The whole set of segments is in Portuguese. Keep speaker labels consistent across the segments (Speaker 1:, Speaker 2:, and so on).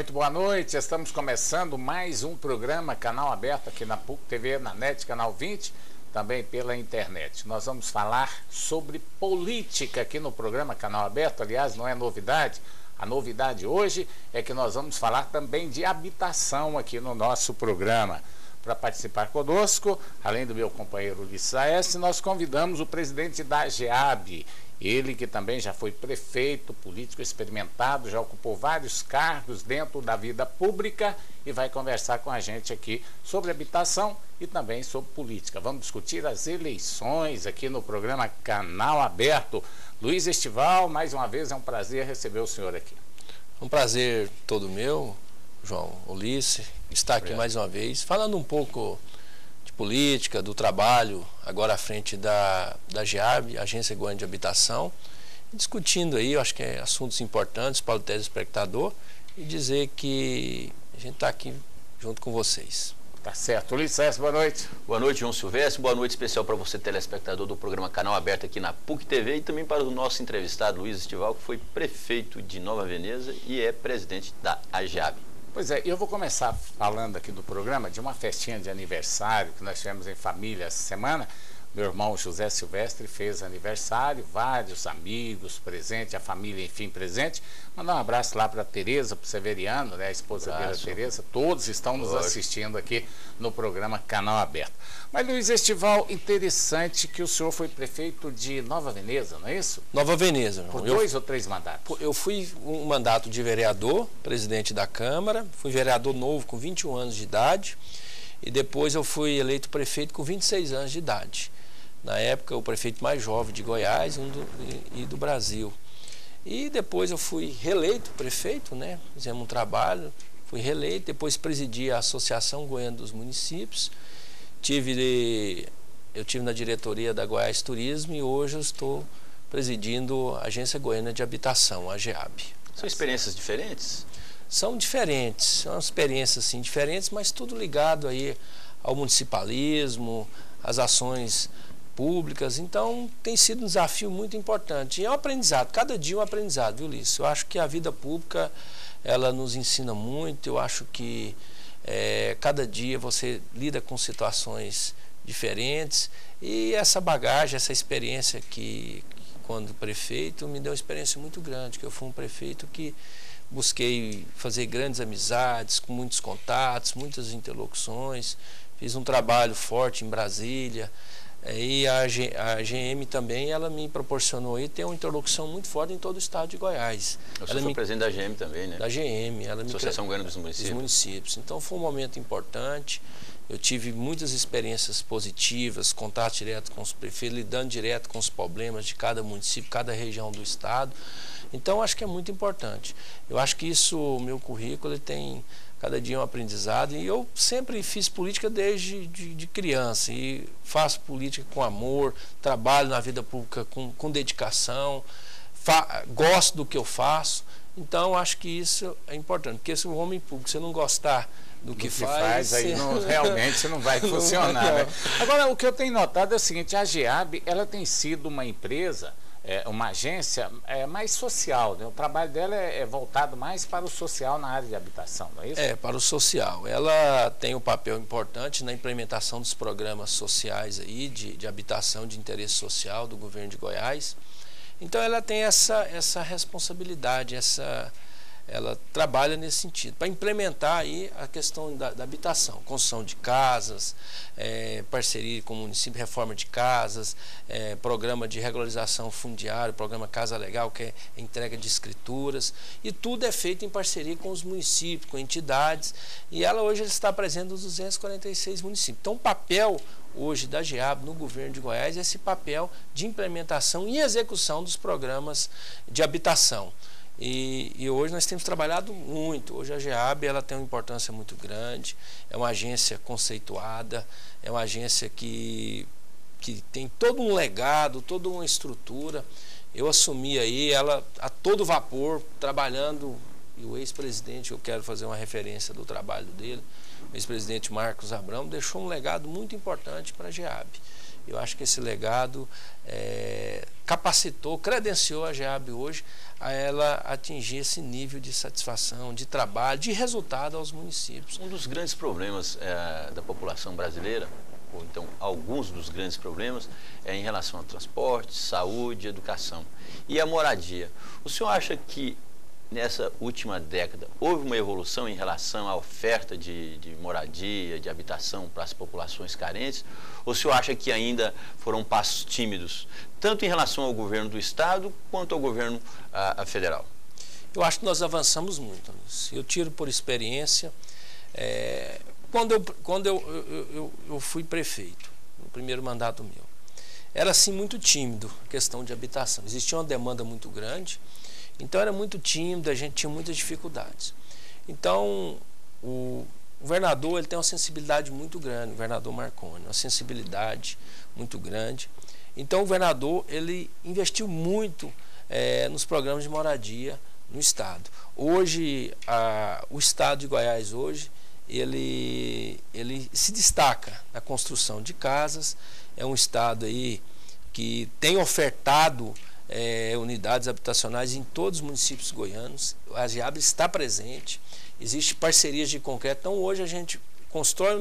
Speaker 1: muito boa noite. Estamos começando mais um programa Canal Aberto aqui na PUC TV, na NET, Canal 20, também pela internet. Nós vamos falar sobre política aqui no programa Canal Aberto. Aliás, não é novidade. A novidade hoje é que nós vamos falar também de habitação aqui no nosso programa. Para participar conosco, além do meu companheiro Ulisses Aécio, nós convidamos o presidente da AGEAB, ele que também já foi prefeito, político experimentado, já ocupou vários cargos dentro da vida pública e vai conversar com a gente aqui sobre habitação e também sobre política. Vamos discutir as eleições aqui no programa Canal Aberto. Luiz Estival, mais uma vez é um prazer receber o senhor aqui.
Speaker 2: Um prazer todo meu, João, Ulisses, estar aqui mais uma vez, falando um pouco de política, do trabalho, agora à frente da AGEAB, Agência Goiana de Habitação, discutindo aí, eu acho que é assuntos importantes para o telespectador, e dizer que a gente está aqui junto com vocês.
Speaker 1: Tá certo. Ulisses, boa noite.
Speaker 3: Boa noite, João Silvestre. Boa noite especial para você, telespectador do programa Canal Aberto aqui na PUC TV, e também para o nosso entrevistado, Luiz Estival, que foi prefeito de Nova Veneza e é presidente da AGEAB.
Speaker 1: Pois é, eu vou começar falando aqui do programa de uma festinha de aniversário que nós tivemos em família essa semana. Meu irmão José Silvestre fez aniversário, vários amigos presentes, a família, enfim, presente. Mandar um abraço lá para a Tereza, para o Severiano, né, a esposa dele, a Tereza. Todos estão nos assistindo aqui no programa Canal Aberto. Mas, Luiz Estival, interessante que o senhor foi prefeito de Nova Veneza, não é isso?
Speaker 2: Nova Veneza.
Speaker 1: Por 2 ou 3 mandatos?
Speaker 2: Eu fui um mandato de vereador, presidente da Câmara, fui vereador novo com 21 anos de idade, e depois eu fui eleito prefeito com 26 anos de idade. Na época, o prefeito mais jovem de Goiás e do Brasil. E depois eu fui reeleito prefeito, né? Fizemos um trabalho, fui reeleito, depois presidi a Associação Goiana dos Municípios. Eu tive na diretoria da Goiás Turismo e hoje eu estou presidindo a Agência Goiana de Habitação, a AGEAB.
Speaker 3: São experiências diferentes?
Speaker 2: São diferentes, são experiências assim, diferentes, mas tudo ligado aí ao municipalismo, às ações públicas. Então tem sido um desafio muito importante e é um aprendizado, cada dia um aprendizado, viu, Ulisses? Eu acho que a vida pública ela nos ensina muito. Eu acho que cada dia você lida com situações diferentes e essa bagagem, essa experiência que quando prefeito me deu uma experiência muito grande, que eu fui um prefeito que busquei fazer grandes amizades, com muitos contatos, muitas interlocuções, fiz um trabalho forte em Brasília. E a GM também, ela me proporcionou aí ter uma interlocução muito forte em todo o estado de Goiás.
Speaker 3: Você foi presidente da GM também, né?
Speaker 2: Da GM.
Speaker 3: Associação Goiana dos
Speaker 2: Municípios. Então foi um momento importante. Eu tive muitas experiências positivas, contato direto com os prefeitos, lidando direto com os problemas de cada município, cada região do estado. Então acho que é muito importante. Eu acho que isso, o meu currículo, ele tem cada dia um aprendizado, e eu sempre fiz política desde de criança, e faço política com amor, trabalho na vida pública com dedicação, gosto do que eu faço. Então acho que isso é importante, porque se o homem público, você não gostar do que faz,
Speaker 1: aí realmente não vai funcionar, né? Agora, o que eu tenho notado é o seguinte: a AGEAB, ela tem sido uma empresa, uma agência mais social, né? O trabalho dela é voltado mais para o social na área de habitação, não é isso?
Speaker 2: Para o social. Ela tem um papel importante na implementação dos programas sociais aí, de habitação de interesse social do governo de Goiás. Então ela tem essa responsabilidade, ela trabalha nesse sentido, para implementar aí a questão da habitação, construção de casas, parceria com o município, reforma de casas, programa de regularização fundiária, programa Casa Legal, que é entrega de escrituras, e tudo é feito em parceria com os municípios, com entidades, e ela hoje está presente nos 246 municípios. Então o papel hoje da AGEAB no governo de Goiás é esse papel de implementação e execução dos programas de habitação. E hoje nós temos trabalhado muito. Hoje a AGEAB, ela tem uma importância muito grande, é uma agência conceituada, é uma agência que tem todo um legado, toda uma estrutura. Eu assumi aí ela a todo vapor, trabalhando, e o ex-presidente, eu quero fazer uma referência do trabalho dele, o ex-presidente Marcos Abrão deixou um legado muito importante para a AGEAB. Eu acho que esse legado capacitou, credenciou a GEAB hoje a ela atingir esse nível de satisfação, de trabalho, de resultado aos municípios.
Speaker 3: Um dos grandes problemas da população brasileira, ou então alguns dos grandes problemas, é em relação ao transporte, saúde, educação e a moradia. O senhor acha que nessa última década houve uma evolução em relação à oferta de moradia, de habitação para as populações carentes? Ou o senhor acha que ainda foram passos tímidos, tanto em relação ao governo do estado quanto ao governo federal?
Speaker 2: Eu acho que nós avançamos muito nisso. Eu tiro por experiência. Quando eu fui prefeito, no primeiro mandato meu, era assim muito tímido a questão de habitação. Existia uma demanda muito grande, então era muito tímido, a gente tinha muitas dificuldades. Então, o governador ele tem uma sensibilidade muito grande, o governador Marconi, uma sensibilidade muito grande. Então, o governador ele investiu muito nos programas de moradia no estado. Hoje, o estado de Goiás hoje, ele se destaca na construção de casas, é um estado aí que tem ofertado unidades habitacionais em todos os municípios goianos. A GEAB está presente, existe parcerias de concreto, então hoje a gente constrói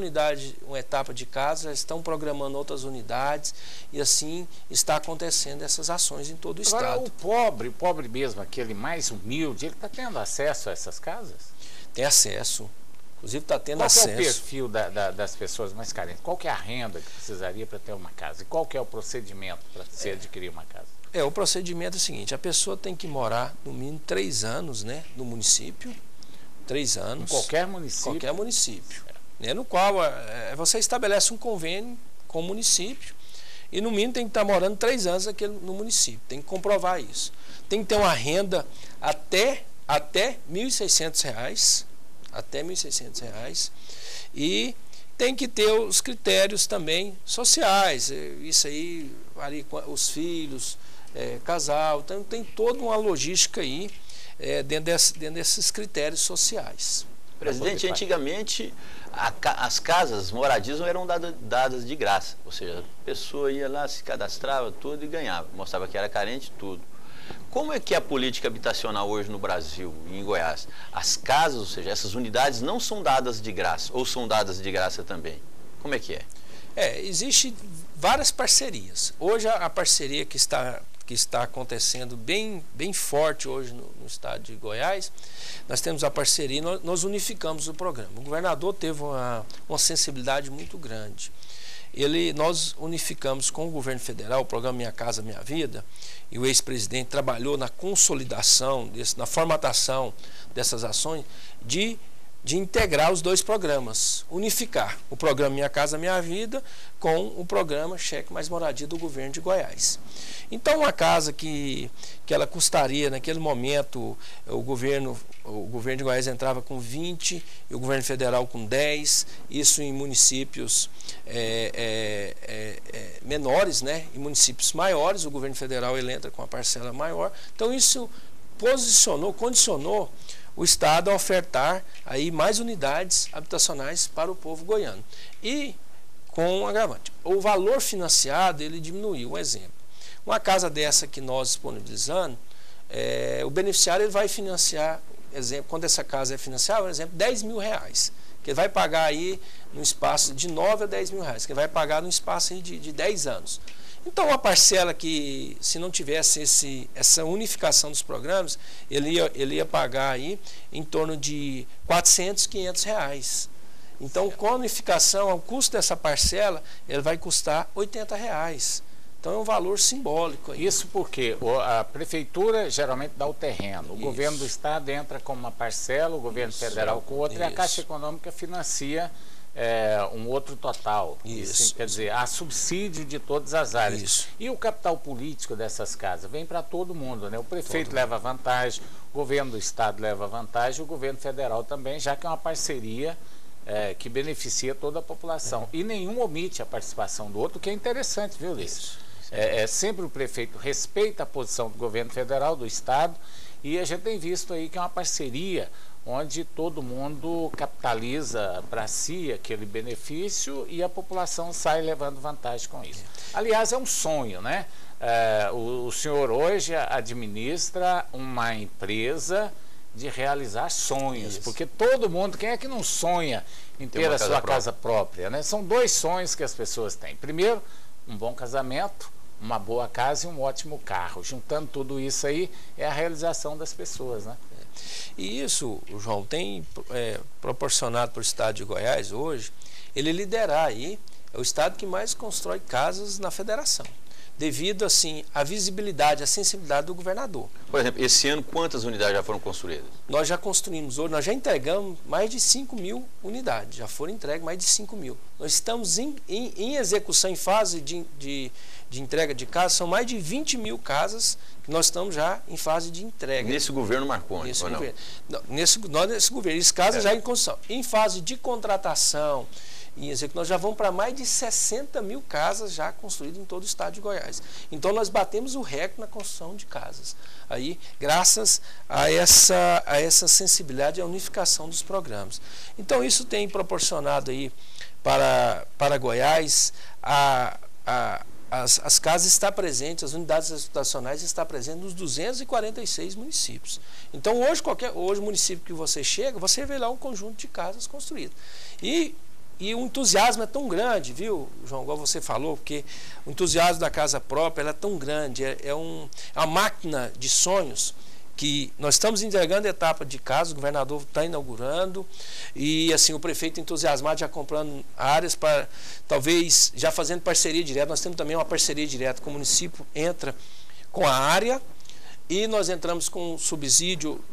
Speaker 2: uma etapa de casa, já estão programando outras unidades e assim está acontecendo essas ações em todo o estado.
Speaker 1: Agora o pobre mesmo, aquele mais humilde, ele está tendo acesso a essas casas?
Speaker 2: Tem acesso. Inclusive está tendo acesso.
Speaker 1: Qual é o perfil das pessoas mais carentes? Qual que é a renda que precisaria para ter uma casa? E qual que é o procedimento para se adquirir uma casa?
Speaker 2: O procedimento é o seguinte, a pessoa tem que morar no mínimo 3 anos, né, no município, 3 anos.
Speaker 1: Em qualquer município?
Speaker 2: Qualquer município. No qual você estabelece um convênio com o município e no mínimo tem que estar morando 3 anos aqui no município, tem que comprovar isso. Tem que ter uma renda até R$ 1.600, até R$ 1.600, e tem que ter os critérios também sociais, isso aí varia com os filhos, casal, então tem toda uma logística aí dentro desses critérios sociais.
Speaker 3: Presidente, antigamente as casas, moradias não eram dadas de graça, ou seja, a pessoa ia lá, se cadastrava tudo e ganhava, mostrava que era carente tudo. Como é que é a política habitacional hoje no Brasil e em Goiás? As casas, ou seja, essas unidades não são dadas de graça, ou são dadas de graça também? Como é que é?
Speaker 2: Existem várias parcerias. Hoje a parceria que está acontecendo bem forte hoje no estado de Goiás, nós temos a parceria, nós unificamos o programa. O governador teve uma sensibilidade muito grande. Nós unificamos com o governo federal o programa Minha Casa Minha Vida, e o ex-presidente trabalhou na consolidação, na formatação dessas ações, de integrar os 2 programas, unificar o programa Minha Casa Minha Vida com o programa Cheque Mais Moradia do governo de Goiás. Então, uma casa que ela custaria, naquele momento, o governo de Goiás entrava com 20 e o governo federal com 10, isso em municípios menores, né? Em municípios maiores, o governo federal ele entra com uma parcela maior. Então, isso condicionou o estado a ofertar aí mais unidades habitacionais para o povo goiano. E com um agravante, o valor financiado ele diminuiu. Um exemplo, uma casa dessa que nós disponibilizando, o beneficiário ele vai financiar, quando essa casa é financiada, por exemplo, R$ 10.000, que ele vai pagar aí no espaço de 9 a 10 mil reais, que ele vai pagar no espaço aí de 10 anos. Então, uma parcela que, se não tivesse essa unificação dos programas, ele ia pagar aí em torno de R$ 400, R$ 500. Então, com a unificação, o custo dessa parcela, ele vai custar R$ 80. Então, é um valor simbólico aí.
Speaker 1: Isso porque a prefeitura geralmente dá o terreno, o governo do estado entra com uma parcela, o governo federal com outra, e a Caixa Econômica financia um outro total. Isso, quer dizer, há subsídio de todas as áreas.
Speaker 2: Isso.
Speaker 1: E o capital político dessas casas vem para todo mundo, né? O prefeito leva vantagem, o governo do estado leva vantagem, o governo federal também, já que é uma parceria que beneficia toda a população. E nenhum omite a participação do outro, que é interessante, viu, Ulisses? Sempre o prefeito respeita a posição do governo federal, do estado, E a gente tem visto aí que é uma parceria onde todo mundo capitaliza para si aquele benefício e a população sai levando vantagem com isso. Aliás, é um sonho, né? O senhor hoje administra uma empresa de realizar sonhos, isso. Porque todo mundo, quem é que não sonha em ter a sua casa própria, né? São dois sonhos que as pessoas têm. Primeiro, um bom casamento, uma boa casa e um ótimo carro. Juntando tudo isso aí, é a realização das pessoas, né?
Speaker 2: E isso, João, tem proporcionado para o estado de Goiás hoje, ele liderar aí, é o estado que mais constrói casas na federação, devido assim à visibilidade, à sensibilidade do governador.
Speaker 3: Por exemplo, esse ano quantas unidades já foram construídas?
Speaker 2: Nós já construímos hoje, nós já entregamos mais de 5.000 unidades, já foram entregues mais de 5.000. Nós estamos em execução, em fase de entrega de casas, são mais de 20.000 casas que nós estamos já em fase de entrega.
Speaker 3: Nesse governo Marconi,
Speaker 2: nesse
Speaker 3: ou
Speaker 2: governo. Não, nesse governo, essas casas já em construção. Em fase de contratação, nós já vamos para mais de 60.000 casas já construídas em todo o estado de Goiás. Então nós batemos o recorde na construção de casas. Aí, graças a essa sensibilidade e a unificação dos programas. Então isso tem proporcionado aí para Goiás as casas estão presentes, as unidades habitacionais estão presentes nos 246 municípios. Então hoje o município que você chega, você vê lá um conjunto de casas construídas. E o entusiasmo é tão grande, viu, João, igual você falou, porque o entusiasmo da casa própria ela é tão grande, é uma máquina de sonhos que nós estamos entregando a etapa de casa, o governador está inaugurando e assim o prefeito entusiasmado já comprando áreas para talvez já fazendo parceria direta. Nós temos também uma parceria direta com o município, entra com a área e nós entramos com subsídio,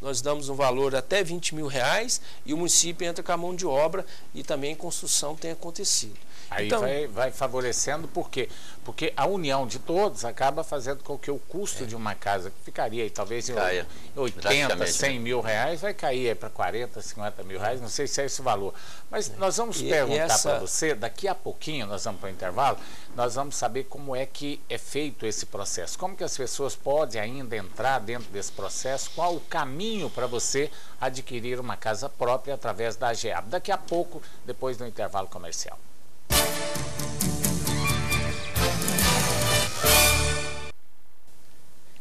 Speaker 2: nós damos um valor até R$20.000 e o município entra com a mão de obra e também construção tem acontecido.
Speaker 1: Aí então, vai favorecendo, por quê? Porque a união de todos acaba fazendo com que o custo de uma casa que ficaria aí, talvez em 80, 100 mil reais, vai cair para 40, 50 mil reais, não sei se é esse o valor. Mas nós vamos perguntar para você, daqui a pouquinho, nós vamos para o intervalo, nós vamos saber como é que é feito esse processo, como que as pessoas podem ainda entrar dentro desse processo, qual o caminho para você adquirir uma casa própria através da AGEAB. Daqui a pouco, depois do intervalo comercial.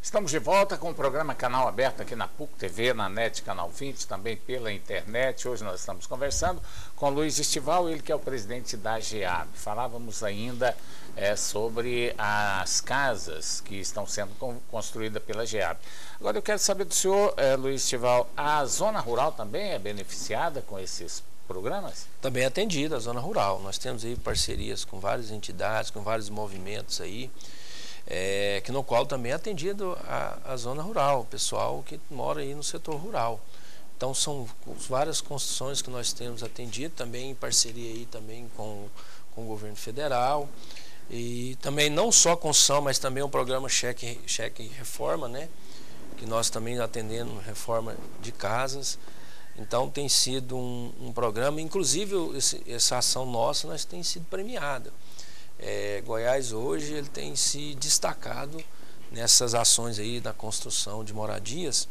Speaker 1: Estamos de volta com o programa Canal Aberto aqui na PUC TV, na NET Canal 20, também pela internet. Hoje nós estamos conversando com Luiz Estival, ele que é o presidente da AGEAB. Falávamos ainda sobre as casas que estão sendo construídas pela AGEAB. Agora eu quero saber do senhor, Luiz Estival, a zona rural também é beneficiada com esses programas?
Speaker 2: Também é atendida a zona rural. Nós temos aí parcerias com várias entidades, com vários movimentos aí, que no qual também é atendido a zona rural, o pessoal que mora aí no setor rural. Então são várias construções que nós temos atendido, também em parceria aí também com o governo federal. E também não só construção, mas também o programa Cheque Reforma, né? Que nós também atendendo reforma de casas. Então tem sido um programa, inclusive essa ação nossa nós tem sido premiada. Goiás hoje ele tem se destacado nessas ações aí da construção de moradias.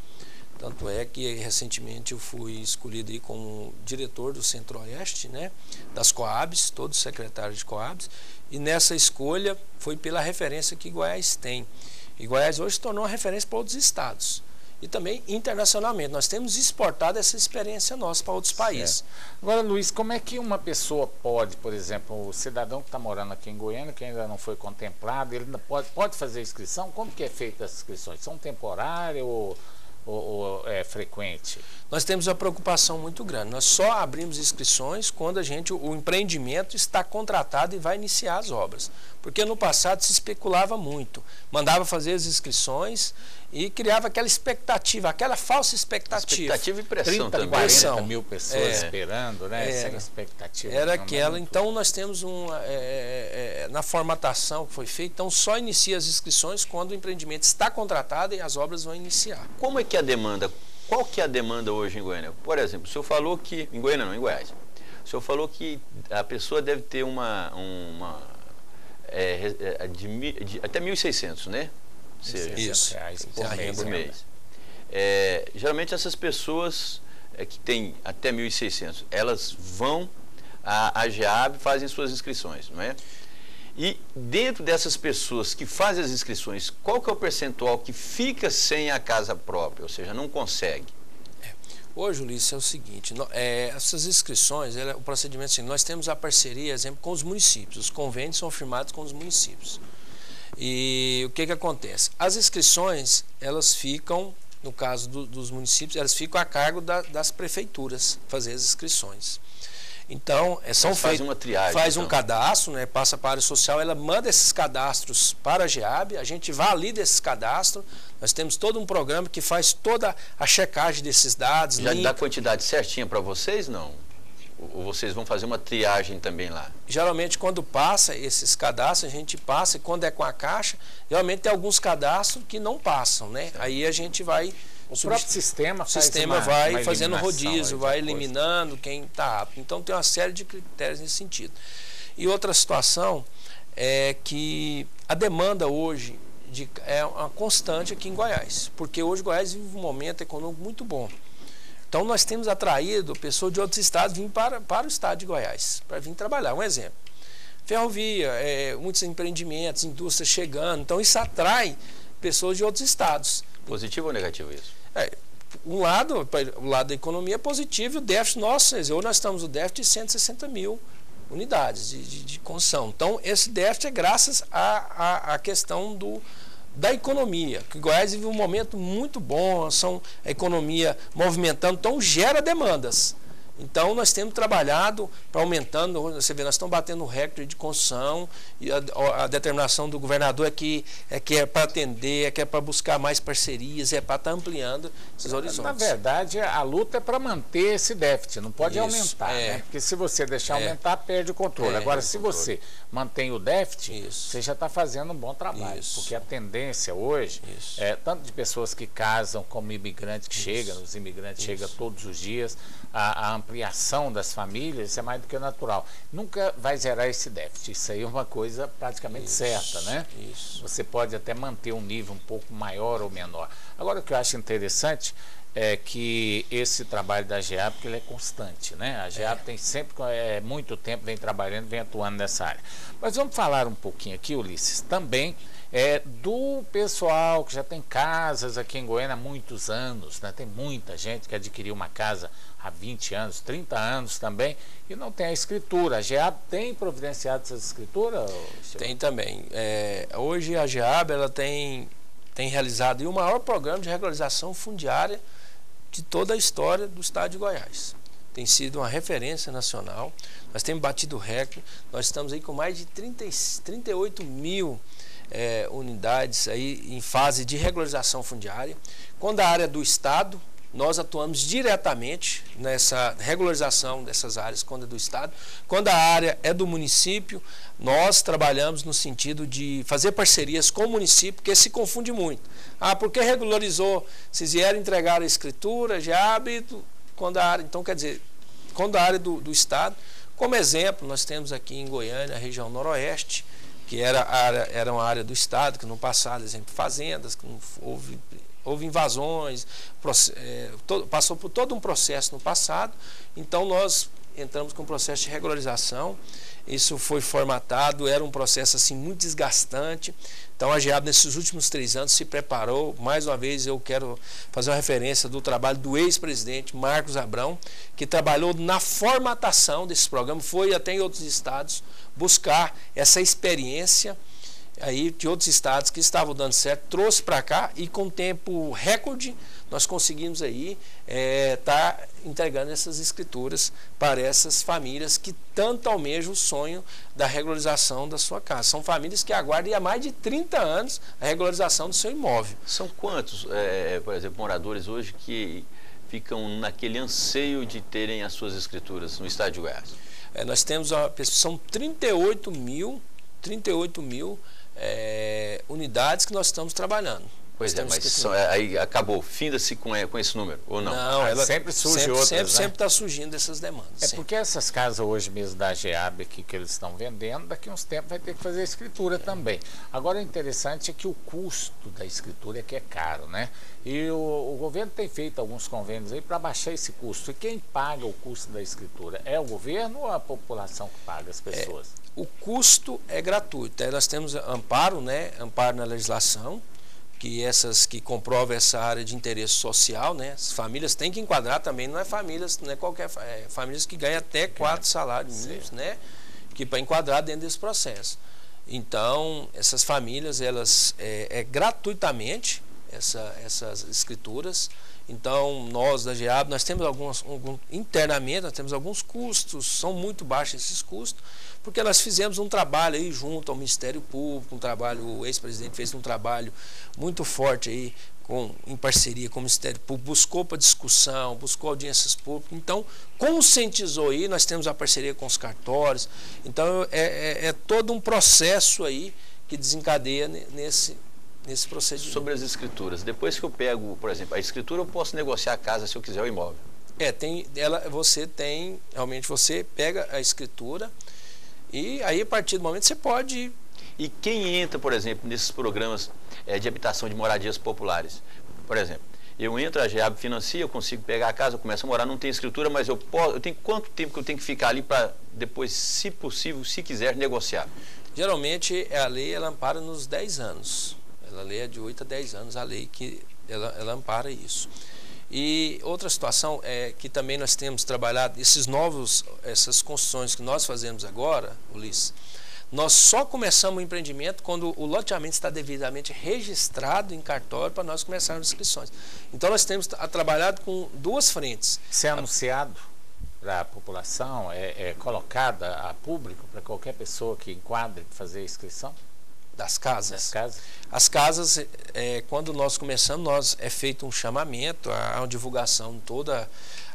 Speaker 2: Tanto é que recentemente eu fui escolhido aí como diretor do Centro-Oeste, né, das Coabs, todos os secretários de Coabs, e nessa escolha foi pela referência que Goiás tem. E Goiás hoje se tornou uma referência para outros estados. E também internacionalmente. Nós temos exportado essa experiência nossa para outros países.
Speaker 1: Agora, Luiz, como é que uma pessoa pode, por exemplo, o cidadão que está morando aqui em Goiânia, que ainda não foi contemplado, ele ainda pode fazer inscrição? Como que é feita as inscrições? São temporárias ou é frequente?
Speaker 2: Nós temos uma preocupação muito grande. Nós só abrimos inscrições quando o empreendimento está contratado e vai iniciar as obras. Porque no passado se especulava muito. Mandava fazer as inscrições e criava aquela expectativa, aquela falsa expectativa.
Speaker 3: Expectativa e pressão
Speaker 1: 30, 40 mil pessoas esperando, né? Sem expectativa.
Speaker 2: Era aquela. Então nós temos na formatação que foi feita, então só inicia as inscrições quando o empreendimento está contratado e as obras vão iniciar.
Speaker 3: Como é que é a demanda? Qual que é a demanda hoje em Goiânia? Por exemplo, o senhor falou que... Em Goiânia não, em Goiás. O senhor falou que a pessoa deve ter até 1.600, né?
Speaker 2: Isso.
Speaker 3: Por mês. geralmente essas pessoas que têm até 1.600, elas vão à AGEAB e fazem suas inscrições, não é? E dentro dessas pessoas que fazem as inscrições, qual que é o percentual que fica sem a casa própria, ou seja, não consegue?
Speaker 2: Hoje, Ulisses, é o seguinte, essas inscrições, o procedimento é assim, nós temos a parceria, exemplo, com os municípios, os convênios são firmados com os municípios. E o que acontece? As inscrições, elas ficam, no caso dos municípios, elas ficam a cargo das prefeituras, fazer as inscrições. Então,
Speaker 3: faz uma triagem.
Speaker 2: Faz um cadastro, né, passa para a área social, ela manda esses cadastros para a GEAB, a gente valida esses cadastros, nós temos todo um programa que faz toda a checagem desses dados.
Speaker 3: Já dá a quantidade certinha para vocês, não? Ou vocês vão fazer uma triagem também lá?
Speaker 2: Geralmente, quando passa esses cadastros, a gente passa, e quando é com a Caixa, geralmente tem alguns cadastros que não passam, né? Aí a gente vai...
Speaker 1: O próprio sistema
Speaker 2: vai fazendo rodízio, vai eliminando quem está apto. Então tem uma série de critérios nesse sentido. E outra situação é que a demanda hoje é uma constante aqui em Goiás, porque hoje Goiás vive um momento econômico muito bom. Então nós temos atraído pessoas de outros estados vir para o estado de Goiás, para vir trabalhar. Um exemplo, ferrovia, muitos empreendimentos, indústrias chegando, então isso atrai pessoas de outros estados.
Speaker 3: Positivo ou negativo isso?
Speaker 2: O lado da economia é positivo, e o déficit nosso, hoje nós estamos no déficit de 160 mil unidades de construção. Então, esse déficit é graças à questão da economia, que Goiás vive um momento muito bom, a economia movimentando, então gera demandas. Então, nós temos trabalhado para aumentando, você vê, nós estamos batendo recorde de construção, e a determinação do governador é que é para atender, que é para buscar mais parcerias, é para estar ampliando esses horizontes.
Speaker 1: Na verdade, a luta é para manter esse déficit, não pode aumentar, né? Porque se você deixar aumentar, perde o controle. Agora, se você mantém o déficit, você já está fazendo um bom trabalho, porque a tendência hoje é tanto de pessoas que casam como imigrantes que chegam, os imigrantes chegam todos os dias, a ampliação das famílias, isso é mais do que natural. Nunca vai zerar esse déficit, isso aí é uma coisa praticamente certa, né? Você pode até manter um nível um pouco maior ou menor. Agora, o que eu acho interessante é que esse trabalho da GEAB, porque ele é constante, né? A GEAB tem sempre, muito tempo, vem trabalhando, vem atuando nessa área. Mas vamos falar um pouquinho aqui, Ulisses, também do pessoal que já tem casas aqui em Goiânia há muitos anos, né? Tem muita gente que adquiriu uma casa há 20 anos, 30 anos também, e não tem a escritura. A GEAB tem providenciado essa escritura?
Speaker 2: Tem também. Hoje a GEAB ela tem realizado o maior programa de regularização fundiária de toda a história do estado de Goiás. Tem sido uma referência nacional, nós temos batido recorde, nós estamos aí com mais de 38 mil unidades aí em fase de regularização fundiária. Quando a área do estado, nós atuamos diretamente nessa regularização dessas áreas quando é do estado. Quando a área é do município, nós trabalhamos no sentido de fazer parcerias com o município, porque se confunde muito. Porque regularizou, vocês vieram entregar a escritura, já abre quando a área, então quer dizer, quando a área do estado, como exemplo, nós temos aqui em Goiânia a região noroeste, que era uma área do estado, que no passado, exemplo, fazendas, que não houve invasões, passou por todo um processo no passado, então nós entramos com um processo de regularização, isso foi formatado, era um processo assim muito desgastante, então a GEAB nesses últimos 3 anos se preparou, mais uma vez eu quero fazer uma referência do trabalho do ex-presidente Marcos Abrão, que trabalhou na formatação desse programa, foi até em outros estados buscar essa experiência aí de outros estados que estavam dando certo, trouxe para cá e com tempo recorde nós conseguimos aí tá entregando essas escrituras para essas famílias que tanto almejam o sonho da regularização da sua casa. São famílias que aguardam há mais de 30 anos a regularização do seu imóvel.
Speaker 3: São quantos, por exemplo, moradores hoje que ficam naquele anseio de terem as suas escrituras no estado de Goiás?
Speaker 2: Nós temos, são 38 mil unidades que nós estamos trabalhando.
Speaker 3: Pois é, mas aí acabou, finda-se com esse número, ou não?
Speaker 2: Não, ela
Speaker 1: sempre surge outras,
Speaker 2: sempre está surgindo essas demandas.
Speaker 1: É porque essas casas hoje mesmo da GEAB aqui que eles estão vendendo, daqui a uns tempos vai ter que fazer a escritura também. Agora o interessante é que o custo da escritura é que é caro, né? E o governo tem feito alguns convênios aí para baixar esse custo. E quem paga o custo da escritura? É o governo ou a população que paga, as pessoas?
Speaker 2: O custo é gratuito. Nós temos amparo, né? Amparo na legislação, que comprova essa área de interesse social, né? As famílias têm que enquadrar também, não é famílias, não é qualquer famílias que ganham até 4 salários mínimos, né? Que para enquadrar dentro desse processo. Então, essas famílias, elas gratuitamente essas escrituras. Então, nós da GEAB, nós temos internamente, nós temos alguns custos, são muito baixos esses custos, porque nós fizemos um trabalho aí junto ao Ministério Público, o ex-presidente fez um trabalho muito forte aí, em parceria com o Ministério Público, buscou para discussão, buscou audiências públicas, então conscientizou aí, nós temos a parceria com os cartórios, então é todo um processo aí que desencadeia nesse procedimento.
Speaker 3: Sobre as escrituras, depois que eu pego, por exemplo, a escritura, eu posso negociar a casa se eu quiser o imóvel. Realmente você pega a escritura e aí a partir do momento você pode... E quem entra, por exemplo, nesses programas de habitação de moradias populares, por exemplo, eu entro, a GEAB financia, eu consigo pegar a casa, eu começo a morar, não tem escritura, mas eu tenho quanto tempo que eu tenho que ficar ali para depois, se possível, se quiser, negociar?
Speaker 2: Geralmente a lei ela ampara nos 10 anos. A lei é de 8 a 10 anos, a lei que ela ampara isso. E outra situação é que também nós temos trabalhado, essas construções que nós fazemos agora, Ulisses, nós só começamos o empreendimento quando o loteamento está devidamente registrado em cartório para nós começarmos as inscrições. Então nós temos trabalhado com 2 frentes.
Speaker 1: Isso é anunciado para a população, é colocada a público para qualquer pessoa que enquadre fazer a inscrição?
Speaker 2: Das casas? As casas, quando nós começamos, é feito um chamamento, há uma divulgação em toda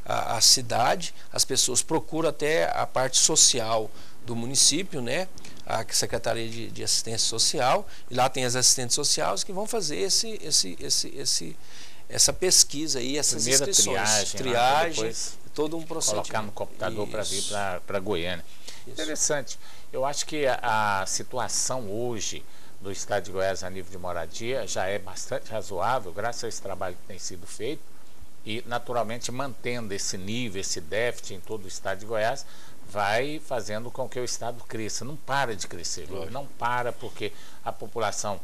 Speaker 2: a cidade, as pessoas procuram até a parte social do município, né? A Secretaria de Assistência Social, e lá tem as assistentes sociais que vão fazer essa pesquisa aí, essas inscrições. Triagem, todo um procedimento.
Speaker 1: Colocar no computador para vir para Goiânia. Isso. Interessante. Eu acho que a situação hoje do estado de Goiás a nível de moradia já é bastante razoável, graças a esse trabalho que tem sido feito, e naturalmente mantendo esse nível, esse déficit em todo o estado de Goiás, vai fazendo com que o estado cresça. Não para de crescer, não para, porque a população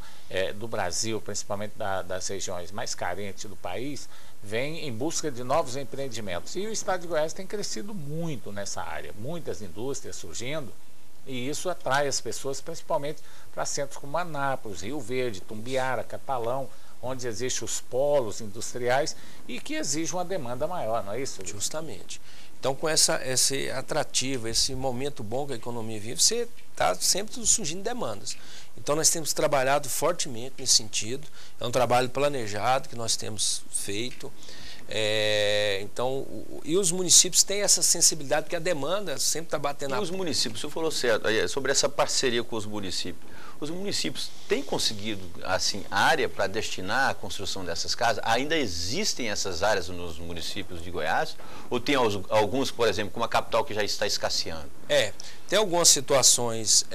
Speaker 1: do Brasil, principalmente das regiões mais carentes do país, vem em busca de novos empreendimentos. E o estado de Goiás tem crescido muito nessa área, muitas indústrias surgindo, e isso atrai as pessoas principalmente para centros como Anápolis, Rio Verde, Tumbiara, Catalão, onde existem os polos industriais e que exige uma demanda maior, não é isso?
Speaker 2: Justamente. Então, com esse atrativo, esse momento bom que a economia vive, você está sempre surgindo demandas. Então, nós temos trabalhado fortemente nesse sentido. É um trabalho planejado que nós temos feito. E os municípios têm essa sensibilidade, porque a demanda sempre está batendo
Speaker 3: os municípios, o senhor falou certo, sobre essa parceria com os municípios. Os municípios têm conseguido, assim, área para destinar à construção dessas casas? Ainda existem essas áreas nos municípios de Goiás? Ou tem alguns, por exemplo, como a capital, que já está escasseando?
Speaker 2: Tem algumas situações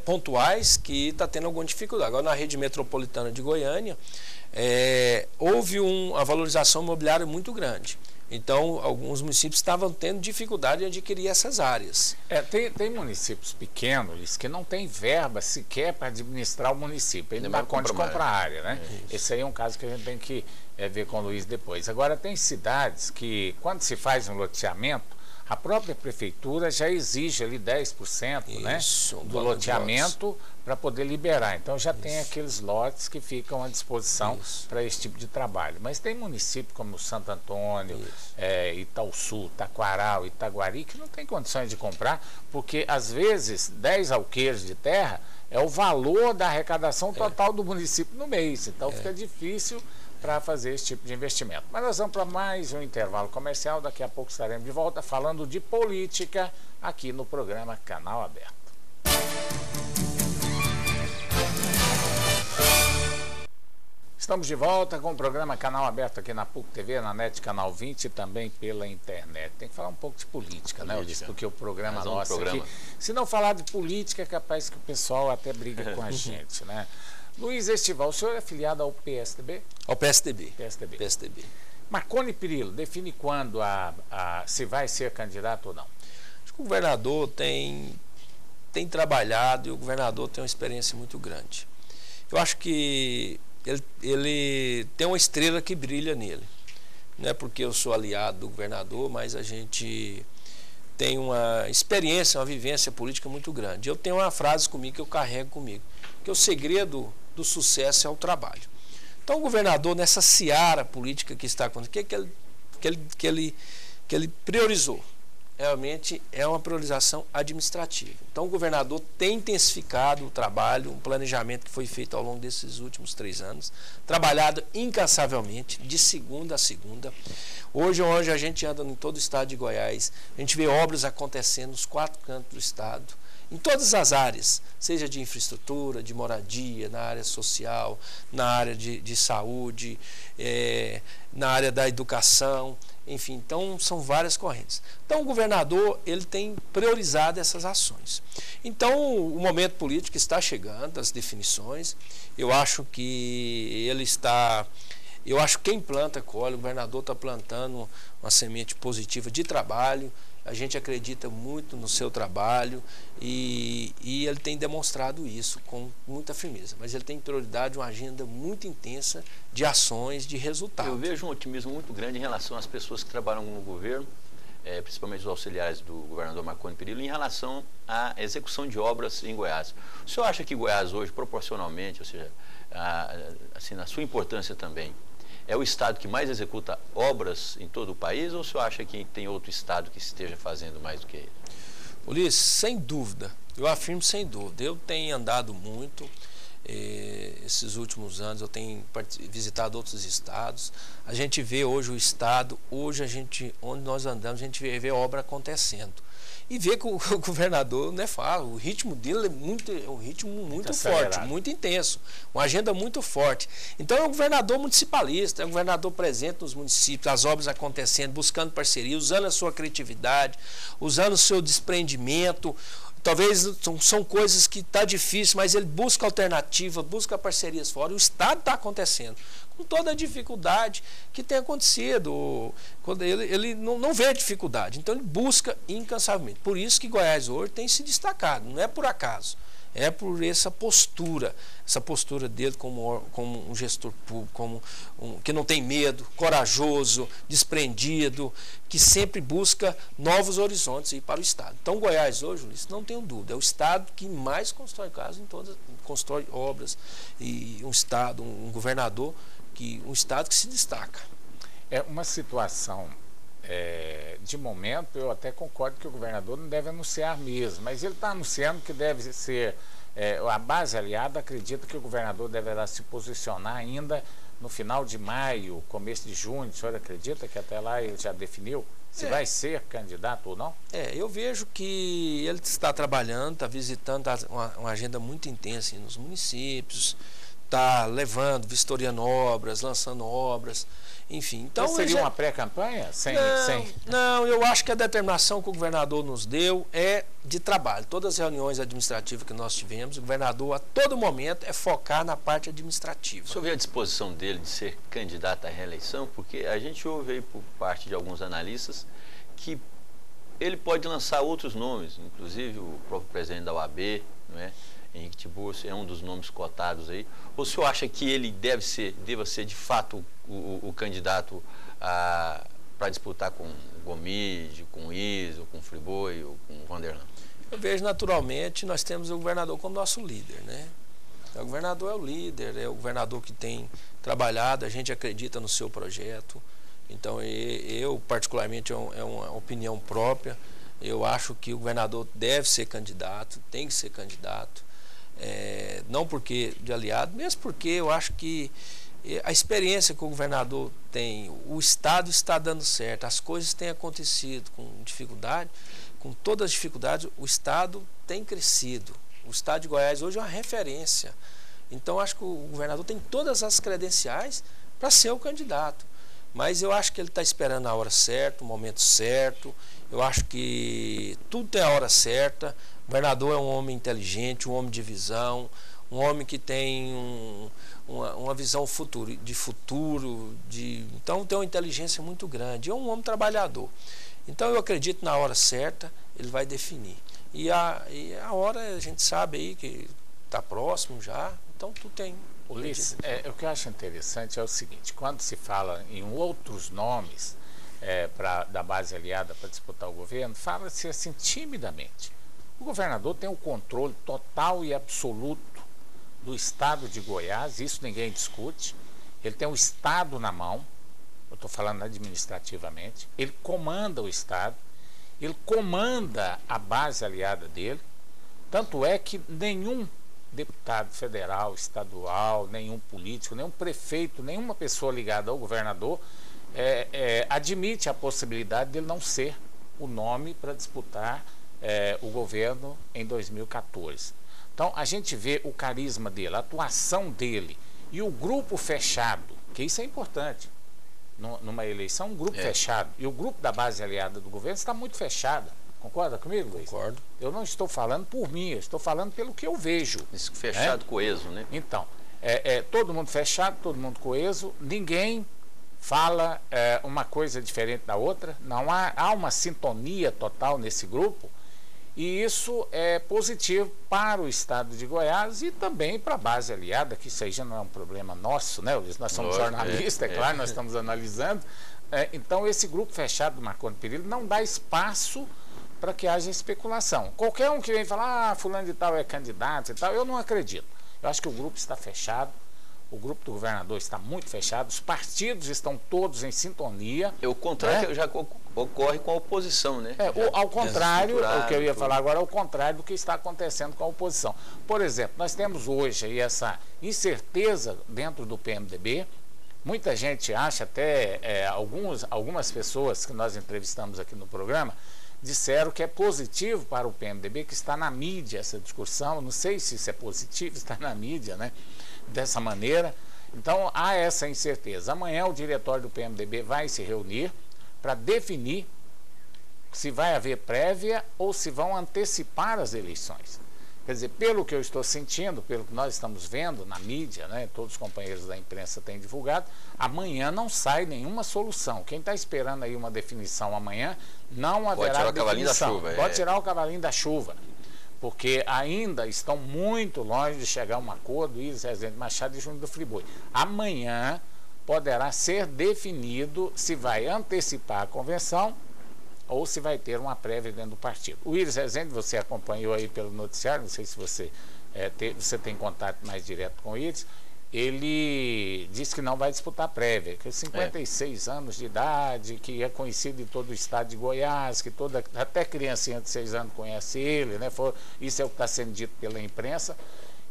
Speaker 2: pontuais que está tendo alguma dificuldade. Agora, na rede metropolitana de Goiânia, houve uma valorização imobiliária muito grande. Então, alguns municípios estavam tendo dificuldade de adquirir essas áreas.
Speaker 1: Tem municípios pequenos que não têm verba sequer para administrar o município. Ele não dá conta de comprar área, né? Esse aí é um caso que a gente tem que ver com o Luiz depois. Agora, tem cidades que, quando se faz um loteamento, a própria prefeitura já exige ali 10% do loteamento para poder liberar. Então já tem aqueles lotes que ficam à disposição para esse tipo de trabalho. Mas tem municípios como Santo Antônio, Itaúsu, Taquaral, Itaguari, que não tem condições de comprar, porque às vezes 10 alqueires de terra é o valor da arrecadação total do município no mês. Então fica difícil para fazer esse tipo de investimento. Mas nós vamos para mais um intervalo comercial, daqui a pouco estaremos de volta falando de política aqui no programa Canal Aberto. Estamos de volta com o programa Canal Aberto aqui na PUC TV, na NET Canal 20 e também pela internet. Tem que falar um pouco de política, né, Ulisses? Porque o programa nosso aqui, se não falar de política, é capaz que o pessoal até briga com a gente, né? Luiz Estival, o senhor é afiliado ao PSDB?
Speaker 2: Ao PSDB.
Speaker 1: PSDB. Marconi Perillo, define quando se vai ser candidato ou não?
Speaker 2: Acho que o governador tem trabalhado e o governador tem uma experiência muito grande. Eu acho que ele tem uma estrela que brilha nele. Não é porque eu sou aliado do governador, mas a gente tem uma experiência, uma vivência política muito grande. Eu tenho uma frase comigo que eu carrego comigo, que o segredo do sucesso é o trabalho. Então o governador, nessa seara política que está acontecendo, o que ele priorizou? Realmente é uma priorização administrativa. Então o governador tem intensificado o trabalho, um planejamento que foi feito ao longo desses últimos 3 anos, trabalhado incansavelmente, de segunda a segunda. Hoje a gente anda em todo o estado de Goiás, a gente vê obras acontecendo nos 4 cantos do estado, em todas as áreas, seja de infraestrutura, de moradia, na área social, na área de saúde, na área da educação, enfim, então são várias correntes. Então o governador, ele tem priorizado essas ações. Então o momento político está chegando, as definições, eu acho que quem planta colhe, o governador está plantando uma semente positiva de trabalho, a gente acredita muito no seu trabalho e ele tem demonstrado isso com muita firmeza. Mas ele tem prioridade, uma agenda muito intensa de ações, de resultados.
Speaker 3: Eu vejo um otimismo muito grande em relação às pessoas que trabalham no governo, principalmente os auxiliares do governador Marconi Perillo, em relação à execução de obras em Goiás. O senhor acha que Goiás hoje, proporcionalmente, ou seja, assim, na sua importância também, é o estado que mais executa obras em todo o país, ou o senhor acha que tem outro estado que esteja fazendo mais do que ele?
Speaker 2: Ulisses, sem dúvida, eu afirmo sem dúvida. Eu tenho andado muito, esses últimos anos, eu tenho visitado outros estados. A gente vê hoje o estado, onde nós andamos, a gente vê obra acontecendo. E vê que o governador não é fácil, o ritmo dele é um ritmo muito forte, muito intenso, uma agenda muito forte. Então é um governador municipalista, é um governador presente nos municípios, as obras acontecendo, buscando parceria, usando a sua criatividade, usando o seu desprendimento. Talvez são coisas que está difícil, mas ele busca alternativa, busca parcerias fora. O Estado está acontecendo, com toda a dificuldade que tem acontecido. Quando ele não vê a dificuldade, então ele busca incansavelmente. Por isso que Goiás hoje tem se destacado, não é por acaso. É por essa postura dele como um gestor público, que não tem medo, corajoso, desprendido, que sempre busca novos horizontes aí para o Estado. Então Goiás hoje, Luiz, não tenho dúvida, é o Estado que mais constrói casas, constrói obras, e um governador, um Estado que se destaca.
Speaker 1: É uma situação... de momento, eu até concordo que o governador não deve anunciar mesmo, mas ele está anunciando que deve ser, a base aliada acredita que o governador deverá se posicionar ainda no final de maio, começo de junho. O senhor acredita que até lá ele já definiu se vai ser candidato ou não?
Speaker 2: Eu vejo que ele está trabalhando, está visitando uma agenda muito intensa nos municípios, está levando, vistoriando obras, lançando obras, enfim. Então
Speaker 1: seria uma pré-campanha?
Speaker 2: Não, eu acho que a determinação que o governador nos deu é de trabalho. Todas as reuniões administrativas que nós tivemos, o governador a todo momento é focar na parte administrativa.
Speaker 3: O senhor vê a disposição dele de ser candidato à reeleição? Porque a gente ouve aí por parte de alguns analistas que ele pode lançar outros nomes, inclusive o próprio presidente da OAB, não é? Henrique Tiburcio é um dos nomes cotados aí. Ou o senhor acha que ele deva ser de fato o candidato para disputar com o Gomide, com o Iso, com o Friboi ou com o Vanderlan?
Speaker 2: Eu vejo naturalmente, nós temos o governador como nosso líder, né? O governador é o líder, é o governador que tem trabalhado, a gente acredita no seu projeto. Então eu particularmente, é uma opinião própria, eu acho que o governador deve ser candidato, tem que ser candidato. Não porque de aliado, mesmo porque eu acho que a experiência que o governador tem, o Estado está dando certo, as coisas têm acontecido com dificuldade, com todas as dificuldades, o Estado tem crescido. O Estado de Goiás hoje é uma referência Então, acho que o governador tem todas as credenciais para ser o candidato. Mas eu acho que ele está esperando a hora certa, o momento certo. Eu acho que tudo tem a hora certa. O governador é um homem inteligente, um homem de visão, um homem que tem uma visão de futuro, então tem uma inteligência muito grande. É um homem trabalhador. Então eu acredito na hora certa, ele vai definir. E a hora a gente sabe aí que está próximo já, então tudo tem.
Speaker 1: Ulisses, o que eu acho interessante é o seguinte, quando se fala em outros nomes da base aliada para disputar o governo, fala-se assim timidamente. O governador tem o controle total e absoluto do estado de Goiás, isso ninguém discute. Ele tem o estado na mão, eu estou falando administrativamente, ele comanda o estado, ele comanda a base aliada dele, tanto é que nenhum deputado federal, estadual, nenhum político, nenhum prefeito, nenhuma pessoa ligada ao governador admite a possibilidade dele não ser o nome para disputar o governo em 2014. Então a gente vê o carisma dele, a atuação dele e o grupo fechado, que isso é importante numa eleição, um grupo fechado, e o grupo da base aliada do governo está muito fechada. Concorda comigo, Luiz?
Speaker 2: Concordo.
Speaker 1: Eu não estou falando por mim, eu estou falando pelo que eu vejo.
Speaker 3: Isso fechado, coeso, né?
Speaker 1: Então, todo mundo fechado, todo mundo coeso, ninguém fala uma coisa diferente da outra, não há uma sintonia total nesse grupo, e isso é positivo para o estado de Goiás e também para a base aliada, que isso aí já não é um problema nosso, né, Luiz? Nós somos jornalistas, claro, nós estamos analisando. Então, esse grupo fechado do Marconi Perillo não dá espaço para que haja especulação. Qualquer um que vem falar, fulano de tal é candidato e tal, eu não acredito. Eu acho que o grupo está fechado, o grupo do governador está muito fechado, os partidos estão todos em sintonia.
Speaker 3: O contrário já ocorre com a oposição, né?
Speaker 1: Ao contrário, o que eu ia falar agora é o contrário do que está acontecendo com a oposição. Por exemplo, nós temos hoje aí essa incerteza dentro do PMDB. Muita gente acha, até algumas pessoas que nós entrevistamos aqui no programa, disseram que é positivo para o PMDB, que está na mídia essa discussão, não sei se isso é positivo, está na mídia, né? Dessa maneira. Então há essa incerteza. Amanhã o diretório do PMDB vai se reunir para definir se vai haver prévia ou se vão antecipar as eleições. Quer dizer, pelo que eu estou sentindo, pelo que nós estamos vendo na mídia, né, todos os companheiros da imprensa têm divulgado, amanhã não sai nenhuma solução. Quem está esperando aí uma definição amanhã, não haverá definição. Pode tirar o cavalinho da chuva, porque ainda estão muito longe de chegar a um acordo, Iris Rezende Machado e Júnior do Friboi. Amanhã poderá ser definido se vai antecipar a convenção ou se vai ter uma prévia dentro do partido. O Iris Rezende, você acompanhou aí pelo noticiário, não sei se você tem contato mais direto com o Iris, ele disse que não vai disputar prévia, que 56 anos de idade, que é conhecido em todo o estado de Goiás, que até criancinha de 6 anos conhece ele, né? Isso é o que está sendo dito pela imprensa,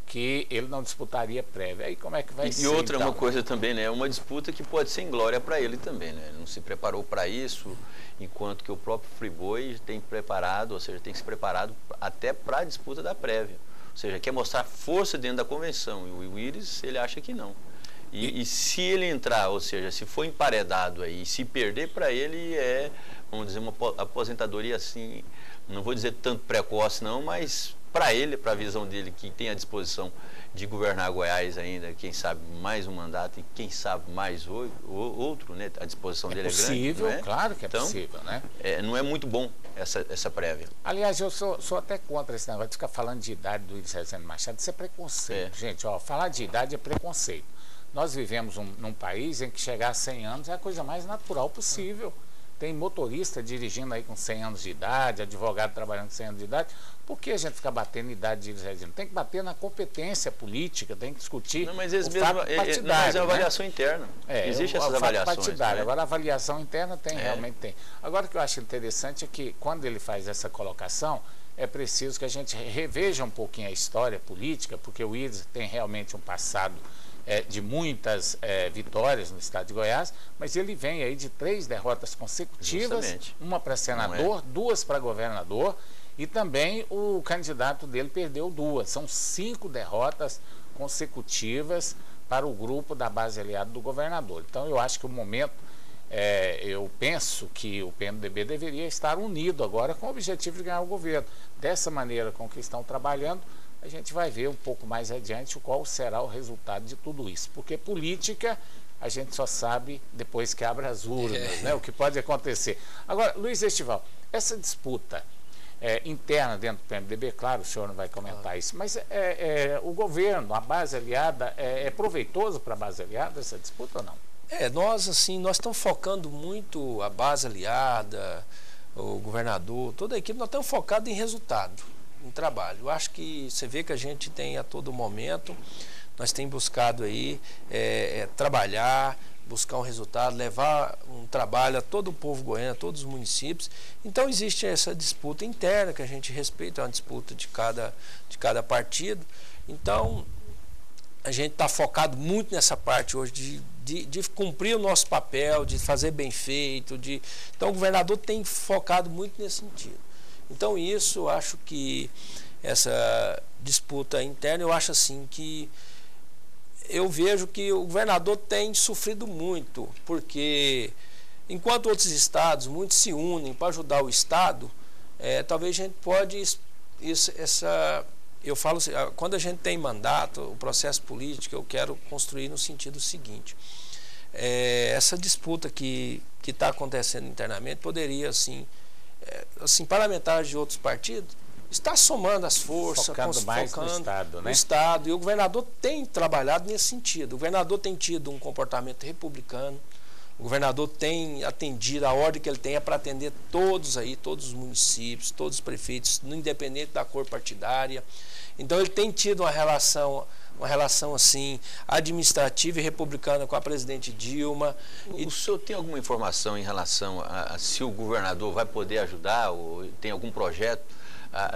Speaker 1: que ele não disputaria prévia. Aí como é que vai ser?
Speaker 3: E outra,
Speaker 1: então?
Speaker 3: Uma coisa também, né? Uma disputa que pode ser inglória para ele também, né? Ele não se preparou para isso, enquanto que o próprio Friboi tem preparado, ou seja, tem se preparado até para a disputa da prévia. Ou seja, quer mostrar força dentro da convenção. E o Iris, ele acha que não. E se ele entrar, ou seja, se for emparedado aí, se perder para ele, vamos dizer, uma aposentadoria assim, não vou dizer tanto precoce não, mas para ele, para a visão dele, que tem a disposição de governar Goiás ainda, quem sabe mais um mandato e quem sabe mais outro, né? A disposição dele é grande. É possível,
Speaker 1: claro que é possível, né?
Speaker 3: Não é muito bom essa prévia.
Speaker 1: Aliás, eu sou até contra esse negócio de ficar falando de idade do Iris Rezende Machado, isso é preconceito. Gente, falar de idade é preconceito. Nós vivemos num país em que chegar a 100 anos é a coisa mais natural possível. Tem motorista dirigindo aí com 100 anos de idade, advogado trabalhando com 100 anos de idade. Por que a gente fica batendo em idade de Iris Rezende? Tem que bater na competência política, tem que discutir o fato partidário.
Speaker 3: Mas é avaliação interna. Existe essas avaliações.
Speaker 1: Partidário. Agora, a avaliação interna realmente tem. Agora, o que eu acho interessante é que, quando ele faz essa colocação, é preciso que a gente reveja um pouquinho a história política, porque o Iris tem realmente um passado de muitas vitórias no estado de Goiás, mas ele vem aí de 3 derrotas consecutivas, justamente. Uma para senador, 2 para governador, e também o candidato dele perdeu 2. São 5 derrotas consecutivas para o grupo da base aliada do governador. Então eu acho que o momento, eu penso que o PMDB deveria estar unido agora com o objetivo de ganhar o governo. Dessa maneira com que estão trabalhando, a gente vai ver um pouco mais adiante qual será o resultado de tudo isso. Porque política a gente só sabe depois que abre as urnas, né, o que pode acontecer. Agora, Luiz Estival, essa disputa interna dentro do PMDB, claro, o senhor não vai comentar isso, mas o governo, a base aliada, é proveitoso para a base aliada essa disputa ou não?
Speaker 2: Nós estamos focando muito a base aliada, o governador, toda a equipe, nós estamos focados em resultado, em trabalho. Eu acho que você vê que a gente tem a todo momento, nós temos buscado aí trabalhar, buscar um resultado, levar um trabalho a todo o povo goiano, a todos os municípios. Então existe essa disputa interna que a gente respeita, é uma disputa de cada partido. Então a gente está focado muito nessa parte hoje de cumprir o nosso papel, de fazer bem feito. Então o governador tem focado muito nesse sentido. Então isso, eu acho que essa disputa interna, eu acho assim que eu vejo que o governador tem sofrido muito, porque enquanto outros estados, muitos se unem para ajudar o estado, talvez a gente pode, eu falo assim, quando a gente tem mandato, o processo político, eu quero construir no sentido seguinte, essa disputa que está acontecendo internamente poderia, assim, parlamentares de outros partidos, está somando as forças,
Speaker 1: focando mais no Estado, né?
Speaker 2: No Estado, e o governador tem trabalhado nesse sentido. O governador tem tido um comportamento republicano, o governador tem atendido, a ordem que ele tem é para atender todos os municípios, todos os prefeitos, independente da cor partidária. Então ele tem tido uma relação assim, administrativa e republicana com a presidente Dilma.
Speaker 3: O senhor tem alguma informação em relação a se o governador vai poder ajudar, ou tem algum projeto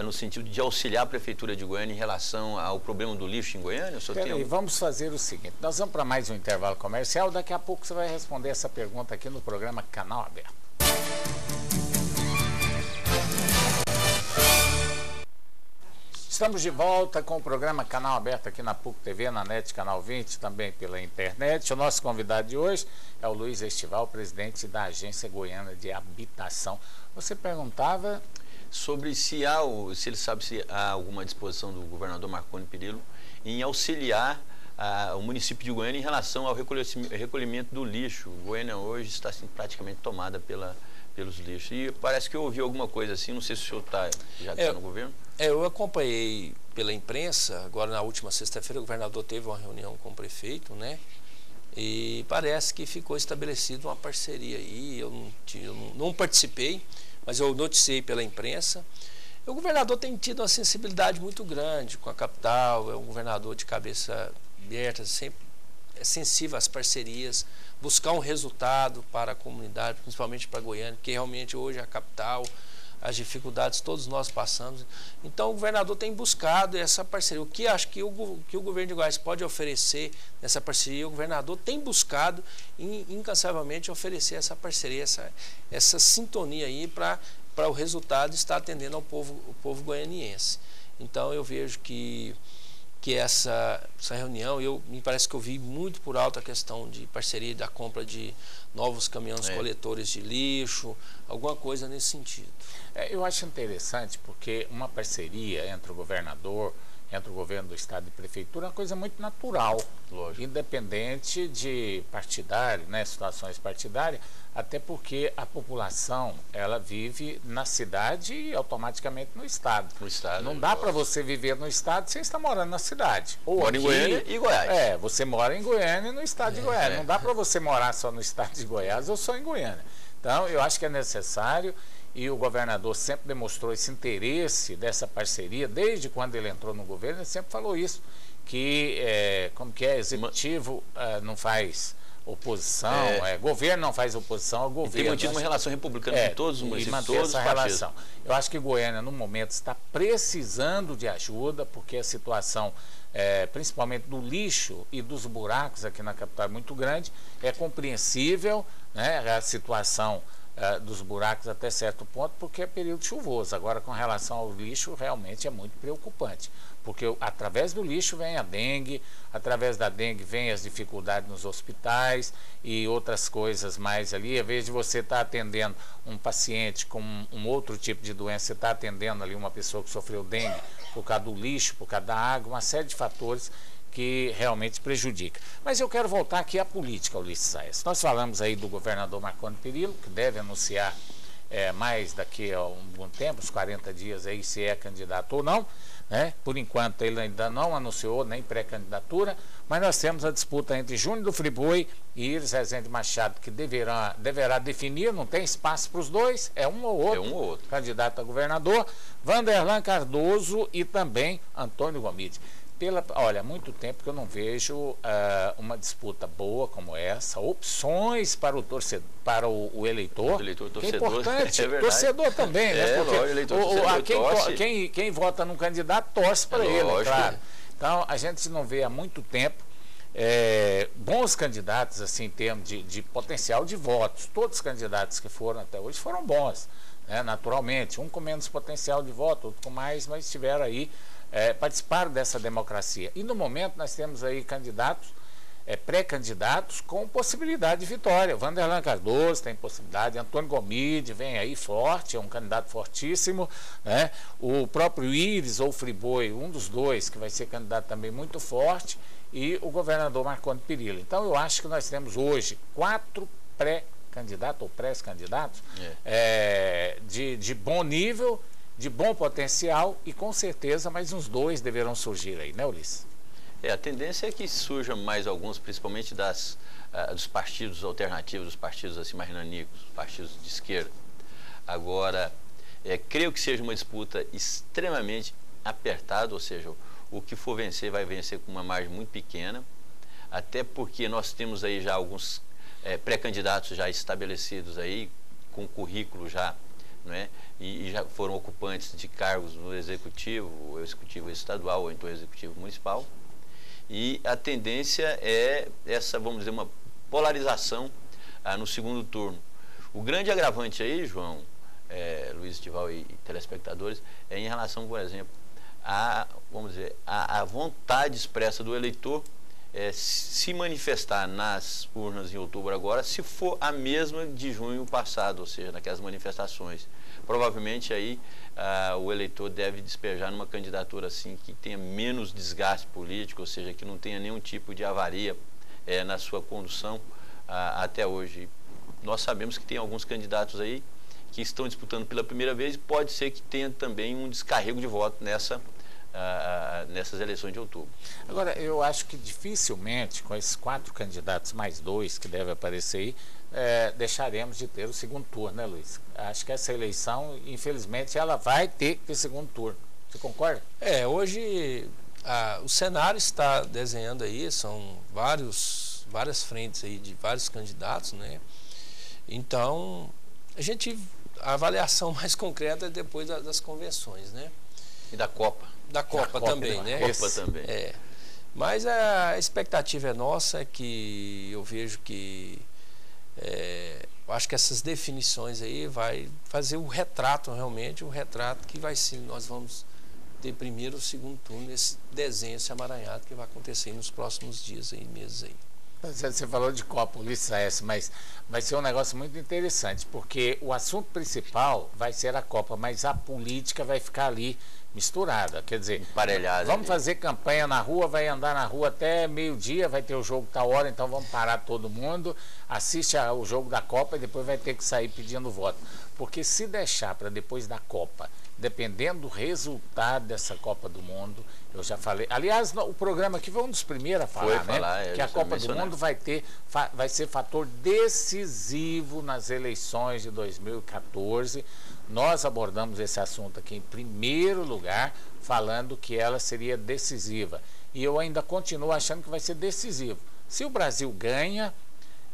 Speaker 3: no sentido de auxiliar a Prefeitura de Goiânia em relação ao problema do lixo em Goiânia?
Speaker 1: Peraí, vamos fazer o seguinte, nós vamos para mais um intervalo comercial, daqui a pouco você vai responder essa pergunta aqui no programa Canal Aberto. Estamos de volta com o programa Canal Aberto aqui na PUC TV, na NET Canal 20, também pela internet. O nosso convidado de hoje é o Luiz Estival, presidente da Agência Goiana de Habitação. Você perguntava
Speaker 3: sobre se ele sabe se há alguma disposição do governador Marconi Perillo em auxiliar o município de Goiânia em relação ao recolhimento do lixo. Goiânia hoje está assim, praticamente tomada pelos lixos. E parece que eu ouvi alguma coisa assim, não sei se o senhor já está no governo.
Speaker 2: Eu acompanhei pela imprensa, agora na última sexta-feira o governador teve uma reunião com o prefeito, né? E parece que ficou estabelecida uma parceria aí, eu não participei, mas eu noticiei pela imprensa. O governador tem tido uma sensibilidade muito grande com a capital, é um governador de cabeça aberta, sempre é sensível às parcerias, buscar um resultado para a comunidade, principalmente para Goiânia, que realmente hoje é a capital, as dificuldades todos nós passamos. Então o governador tem buscado essa parceria. O que acho que o governo de Goiás pode oferecer nessa parceria, o governador tem buscado incansavelmente oferecer essa parceria, essa sintonia aí para o resultado estar atendendo ao povo goianiense. Então eu vejo que essa reunião, me parece que eu vi muito por alto a questão de parceria da compra de novos caminhões coletores de lixo, alguma coisa nesse sentido.
Speaker 1: Eu acho interessante porque uma parceria entre o governador, entre o governo do estado e prefeitura é uma coisa muito natural, lógico, independente de partidário, né, situações partidárias, até porque a população ela vive na cidade e automaticamente no estado. Não dá para você viver no estado sem estar morando na cidade. Ou
Speaker 3: mora em Goiânia e Goiás.
Speaker 1: Você mora em Goiânia e no estado de Goiás. Não dá para você morar só no estado de Goiás ou só em Goiânia. Então, eu acho que é necessário, e o governador sempre demonstrou esse interesse dessa parceria, desde quando ele entrou no governo, ele sempre falou isso, que executivo não faz oposição, governo não faz oposição ao governo.
Speaker 3: E tem mantido uma relação republicana com todos os municípios, todos os partidos.
Speaker 1: Eu acho que Goiânia, no momento, está precisando de ajuda, porque a situação, principalmente do lixo e dos buracos aqui na capital é muito grande, é compreensível, né, a situação dos buracos até certo ponto, porque é período chuvoso. Agora, com relação ao lixo, realmente é muito preocupante, porque através do lixo vem a dengue, através da dengue vem as dificuldades nos hospitais e outras coisas mais ali. Às vezes de você estar atendendo um paciente com um outro tipo de doença, você está atendendo ali uma pessoa que sofreu dengue por causa do lixo, por causa da água, uma série de fatores que realmente prejudica. Mas eu quero voltar aqui à política, Ulisses Saez. Nós falamos aí do governador Marconi Perillo, que deve anunciar mais daqui a algum tempo, uns 40 dias aí, se é candidato ou não, né? Por enquanto ele ainda não anunciou nem pré-candidatura, mas nós temos a disputa entre Júnior do Friboi e Iris Rezende Machado, que deverá definir, não tem espaço para os dois, é um ou outro candidato a governador, Vanderlan Cardoso e também Antônio Gomide. Olha, há muito tempo que eu não vejo uma disputa boa como essa, opções para o torcedor, para o eleitor.
Speaker 3: O eleitor torcedor,
Speaker 1: que é importante,
Speaker 3: é
Speaker 1: torcedor também, né? Porque
Speaker 3: lógico, eleitor torcedor
Speaker 1: quem vota num candidato torce para ele,
Speaker 3: lógico,
Speaker 1: claro. Então, a gente não vê há muito tempo bons candidatos, assim, em termos de potencial de votos. Todos os candidatos que foram até hoje foram bons, né? Naturalmente. Um com menos potencial de voto, outro com mais, mas estiveram aí, participaram dessa democracia. E no momento nós temos aí candidatos, pré-candidatos com possibilidade de vitória. Vanderlan Cardoso tem possibilidade, Antônio Gomide vem aí forte, é um candidato fortíssimo, né? O próprio Iris ou Friboi, um dos dois, que vai ser candidato também muito forte, e o governador Marconi Perillo. Então eu acho que nós temos hoje 4 pré-candidatos ou pré-candidatos de bom nível, de bom potencial, e com certeza mais uns 2 deverão surgir aí, né, Ulisses?
Speaker 3: A tendência é que surjam mais alguns, principalmente dos partidos alternativos, dos partidos assim mais nanicos, partidos de esquerda. Agora, creio que seja uma disputa extremamente apertada, ou seja, o que for vencer vai vencer com uma margem muito pequena, até porque nós temos aí já alguns pré-candidatos já estabelecidos aí, com currículo já, não é? E já foram ocupantes de cargos no executivo, o executivo estadual ou então o executivo municipal. E a tendência é essa, vamos dizer, uma polarização no segundo turno. O grande agravante aí, João, Luiz Estival e telespectadores, é em relação, por exemplo, vamos dizer, a vontade expressa do eleitor se manifestar nas urnas em outubro agora, se for a mesma de junho passado, ou seja, naquelas manifestações. Provavelmente aí o eleitor deve despejar numa candidatura assim que tenha menos desgaste político, ou seja, que não tenha nenhum tipo de avaria na sua condução até hoje. Nós sabemos que tem alguns candidatos aí que estão disputando pela primeira vez e pode ser que tenha também um descarrego de voto nessas eleições de outubro.
Speaker 1: Agora, eu acho que dificilmente, com esses 4 candidatos mais 2 que devem aparecer aí, deixaremos de ter o segundo turno, né, Luiz? Acho que essa eleição, infelizmente, ela vai ter que ter segundo turno. Você concorda?
Speaker 2: Hoje o cenário está desenhando aí, são várias frentes aí de vários candidatos, né? Então, a avaliação mais concreta é depois das convenções, né?
Speaker 3: E da Copa.
Speaker 2: Da Copa também, né?
Speaker 3: Copa também.
Speaker 2: Mas a expectativa é nossa, que eu vejo que eu acho que essas definições aí vai fazer o retrato realmente, o retrato que vai ser, nós vamos ter primeiro ou segundo turno nesse desenho, esse amaranhado que vai acontecer nos próximos dias aí, meses aí.
Speaker 1: Você falou de Copa, Ulisses, mas vai ser um negócio muito interessante, porque o assunto principal vai ser a Copa, mas a política vai ficar ali misturada, quer dizer,
Speaker 3: emparelhada.
Speaker 1: Vamos fazer campanha na rua, vai andar na rua até meio-dia, vai ter o jogo tal hora, então vamos parar todo mundo, assiste o jogo da Copa e depois vai ter que sair pedindo voto. Porque se deixar para depois da Copa, dependendo do resultado dessa Copa do Mundo, eu já falei, aliás, o programa aqui foi um dos primeiros a falar, né? Que a Copa do Mundo vai ser fator decisivo nas eleições de 2014. Nós abordamos esse assunto aqui em primeiro lugar, falando que ela seria decisiva. E eu ainda continuo achando que vai ser decisivo. Se o Brasil ganha,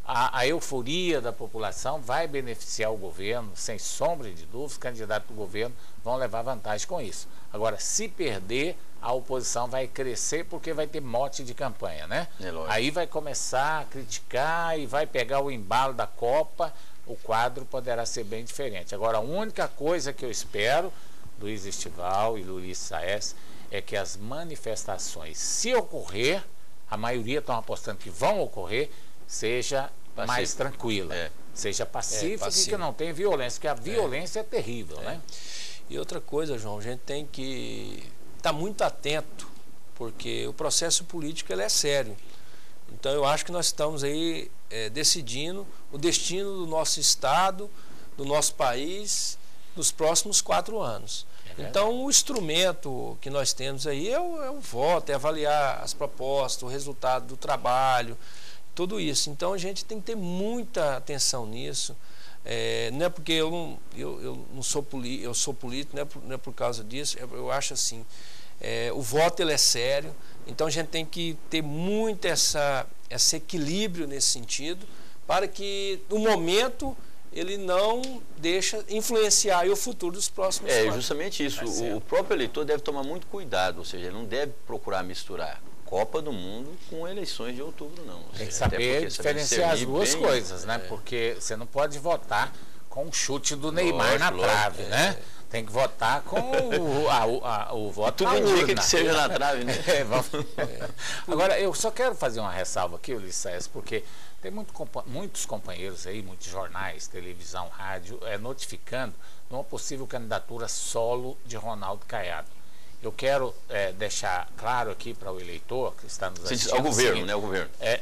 Speaker 1: a euforia da população vai beneficiar o governo, sem sombra de dúvida, os candidatos do governo vão levar vantagem com isso. Agora, se perder, a oposição vai crescer porque vai ter mote de campanha, né? Aí vai começar a criticar e vai pegar o embalo da Copa o quadro poderá ser bem diferente. Agora, a única coisa que eu espero, Luiz Estival e Luiz Saes, é que as manifestações, se ocorrer, a maioria estão apostando que vão ocorrer, seja mais tranquila, seja pacífica e que não tenha violência, porque a violência é terrível, né?
Speaker 2: E outra coisa, João, a gente tem que estar muito atento, porque o processo político ele é sério. Então eu acho que nós estamos aí decidindo o destino do nosso Estado, do nosso país, nos próximos 4 anos. Então o instrumento que nós temos aí é o voto, é avaliar as propostas, o resultado do trabalho, tudo isso. Então a gente tem que ter muita atenção nisso. Não é porque eu não sou político, eu sou político, não é por causa disso. Eu acho assim, o voto ele é sério, então a gente tem que ter muito esse equilíbrio nesse sentido, para que no momento ele não deixa influenciar o futuro dos próximos anos.
Speaker 3: Justamente isso. O próprio eleitor deve tomar muito cuidado, ou seja, ele não deve procurar misturar Copa do Mundo com eleições de outubro, não.
Speaker 1: Tem que saber diferenciar as duas coisas, né? Porque você não pode votar com o chute do Neymar na trave, né? Tem que votar com o voto na urna.
Speaker 3: Tudo indica que seja na trave, né?
Speaker 1: Agora, eu só quero fazer uma ressalva aqui, Ulisses, porque tem muitos companheiros aí, muitos jornais, televisão, rádio, notificando uma possível candidatura solo de Ronaldo Caiado. Eu quero deixar claro aqui para o eleitor que está nos assistindo.
Speaker 3: Ao governo, né?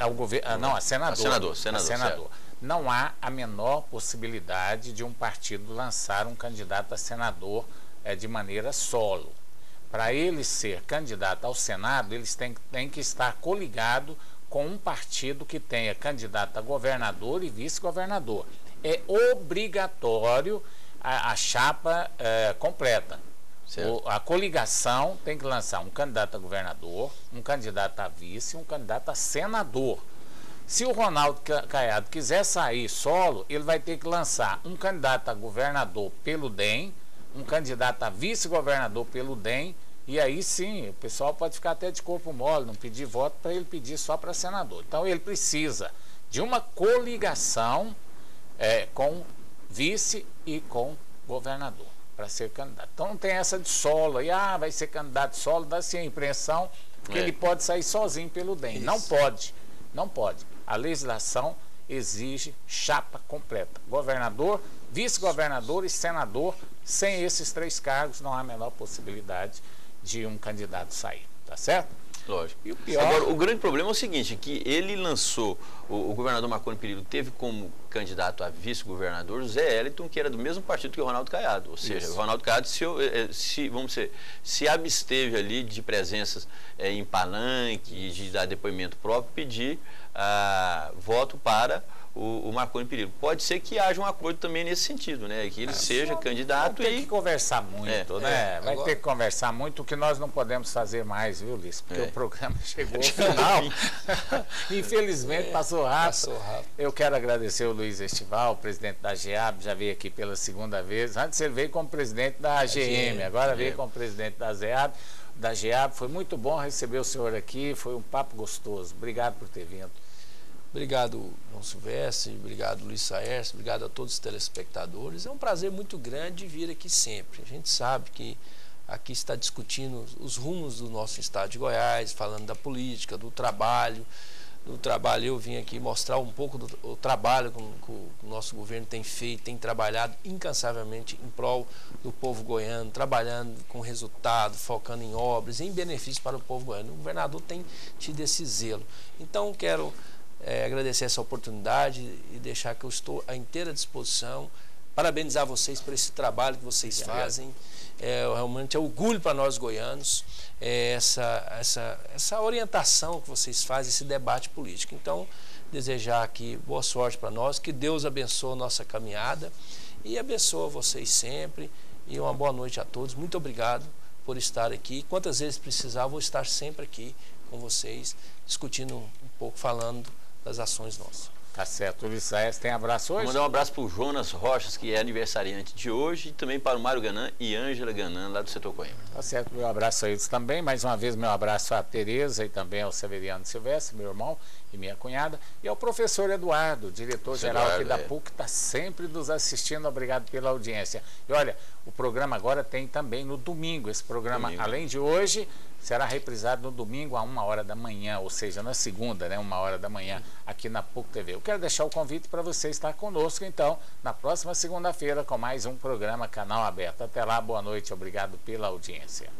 Speaker 3: Ao governo.
Speaker 1: Não, a senador.
Speaker 3: Senador.
Speaker 1: Não há a menor possibilidade de um partido lançar um candidato a senador de maneira solo. Para ele ser candidato ao Senado, eles têm que estar coligado com um partido que tenha candidato a governador e vice-governador. É obrigatório a chapa completa. A coligação tem que lançar um candidato a governador, um candidato a vice e um candidato a senador. Se o Ronaldo Caiado quiser sair solo, ele vai ter que lançar um candidato a governador pelo DEM, um candidato a vice-governador pelo DEM, e aí sim, o pessoal pode ficar até de corpo mole, não pedir voto para ele pedir só para senador. Então ele precisa de uma coligação com vice e com governador para ser candidato. Então não tem essa de solo, aí vai ser candidato solo, dá-se a impressão que ele pode sair sozinho pelo DEM. Não pode, não pode. A legislação exige chapa completa. Governador, vice-governador e senador, sem esses 3 cargos não há a menor possibilidade de um candidato sair, tá certo?
Speaker 3: Lógico.
Speaker 1: E o pior...
Speaker 3: Agora, o grande problema é o seguinte, que ele lançou, o governador Marconi Perillo teve como candidato a vice-governador José Eliton, que era do mesmo partido que o Ronaldo Caiado. Ou seja, o Ronaldo Caiado se absteve ali de presenças em palanque, de dar depoimento próprio, pedir voto para o Marconi Perillo. Pode ser que haja um acordo também nesse sentido, né? Que ele seja candidato
Speaker 1: e... Tem que conversar muito, né? Vai ter que conversar muito, o que nós não podemos fazer mais, viu, Liz? Porque o programa chegou ao final. Infelizmente, passou rápido. Eu quero agradecer o Luiz Estival, presidente da GEAB, já veio aqui pela 2ª vez. Antes ele veio como presidente da AGM, agora veio como presidente da GEAB. Foi muito bom receber o senhor aqui, foi um papo gostoso. Obrigado por ter vindo.
Speaker 2: Obrigado, João Silvestre, obrigado, Luiz Saers, obrigado a todos os telespectadores. É um prazer muito grande vir aqui sempre. A gente sabe que aqui está discutindo os rumos do nosso estado de Goiás, falando da política, do trabalho. Do trabalho, eu vim aqui mostrar um pouco do trabalho que o nosso governo tem feito, tem trabalhado incansavelmente em prol do povo goiano, trabalhando com resultado, focando em obras, em benefício para o povo goiano. O governador tem tido esse zelo. Então, quero agradecer essa oportunidade e deixar que eu estou à inteira disposição. Parabenizar vocês por esse trabalho que vocês fazem. Realmente é orgulho para nós goianos essa orientação que vocês fazem, esse debate político. Então, desejar aqui boa sorte para nós, que Deus abençoe a nossa caminhada e abençoe vocês sempre. E uma boa noite a todos. Muito obrigado por estar aqui. Quantas vezes precisar, vou estar sempre aqui com vocês, discutindo um pouco, falando das ações nossas.
Speaker 1: Tá certo. O Ulisses Aécio tem abraço hoje?
Speaker 3: Vou mandar um abraço para o Jonas Rochas, que é aniversariante de hoje, e também para o Mário Ganan e Ângela Ganan, lá do setor Coimbra.
Speaker 1: Tá certo, meu abraço a eles também. Mais uma vez, meu abraço à Tereza e também ao Severiano Silvestre, meu irmão e minha cunhada, e ao professor Eduardo, diretor-geral aqui da PUC, que está sempre nos assistindo. Obrigado pela audiência. E olha, o programa agora tem também no domingo. Esse programa, além de hoje, será reprisado no domingo a 1h da manhã, ou seja, na segunda, né, 1h da manhã, aqui na PUC TV. Eu quero deixar o convite para você estar conosco, então, na próxima segunda-feira, com mais um programa Canal Aberto. Até lá, boa noite, obrigado pela audiência.